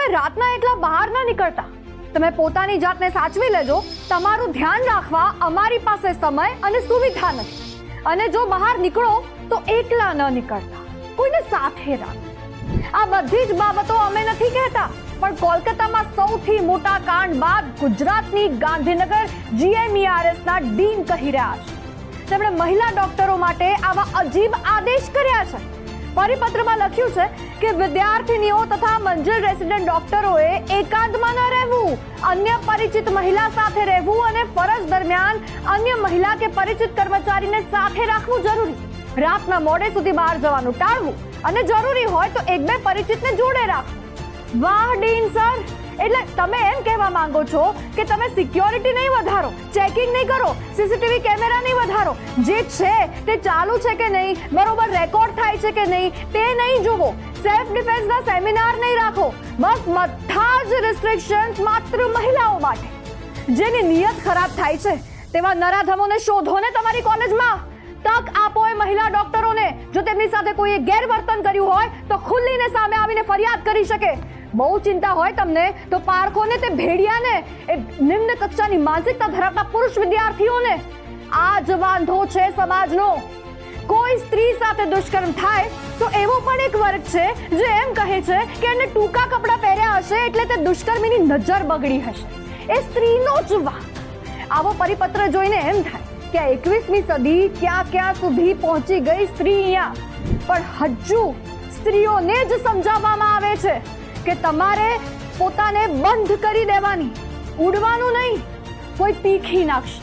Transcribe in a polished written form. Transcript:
તમે રાતના એકલા બહાર ન નીકળતા. તમે પોતાની જાતને સાચવી લેજો. તમારું ધ્યાન રાખવા અમારી પાસે સમય અને સુવિધા નથી. અને જો બહાર નીકળો તો એકલા ન નીકળતા, કોઈને સાથે રાખો. આ બધી જ બાબતો અમે નથી કહેતા, પણ કોલકાતામાં સૌથી મોટા કાંડ બાદ ગુજરાતની ગાંધીનગર GMERSના ડીન કહી રહ્યા છે. તેમણે મહિલા ડોક્ટરો માટે આવા અજીબ આદેશ કર્યા છે. પરિપત્રમાં લખ્યું છે કે વિદ્યાર્થીનીઓ તથા મંજિલ રેસિડેન્ટ ડોક્ટરોએ એકાંતમાં ન રહેવું, અન્ય પરિચિત મહિલા સાથે રહેવું અને ફરજ દરમિયાન અન્ય મહિલા કે પરિચિત કર્મચારીને સાથે રાખવું જરૂરી. રાતના મોડે સુધી બહાર જવાનું ટાળવું અને જરૂરી હોય તો એક બે પરિચિતને જોડે રાખવું. વાહ ડીન સર, એટલે તમે એમ કહેવા માંગો છો કે તમે સિક્યોરિટી નહીં વધારો, ચેકિંગ નહીં કરો, સીસીટીવી કેમેરા નહીં વધારો, જે છે તે ચાલુ છે કે નહીં, બરોબર રેકોર્ડ થાય છે કે નહીં તે નહીં જોવો, સેલ્ફ ડિફેન્સના સેમિનાર નહીં રાખો. બસ બધા જ રિસ્ટ્રિક્શન્સ માત્ર મહિલાઓ માટે. જેની નિયત ખરાબ થાય છે તેવા નરાધમોને શોધો ને તમારી કોલેજમાં. તક આપો એ મહિલા ડોક્ટરોને. જો તેમની સાથે કોઈએ ગેરવર્તન કર્યું હોય તો ખુલ્લીને સામે આવીને ફરિયાદ કરી શકે. બહુ ચિંતા હોય તમને તો પારખોને, તે ભેડિયાને, એ નિમ્ન કક્ષાની માનસિકતા ધરાવતા પુરુષ વિદ્યાર્થીઓને. આ જ વાંધો છે સમાજનો. કોઈ સ્ત્રી સાથે દુષ્કર્મ થાય તો એવો પણ એક વર્ગ છે જે એમ કહે છે કે એને ટૂંકા કપડાં પહેર્યા હશે એટલે તે દુષ્કર્મીની નજર બગડી હશે. એ સ્ત્રીનો જ વાંક. આવો પરિપત્ર જોઈને એમ થાય કે 21મી સદી ક્યાં સુધી પહોંચી ગઈ સ્ત્રી અહીંયા. પણ હજુ સ્ત્રીઓને જ સમજાવવામાં આવે છે કે તમારે પોતાને બંધ કરી દેવાની, ઉડવાનું નહીં. કોઈ પીખી નાખશે.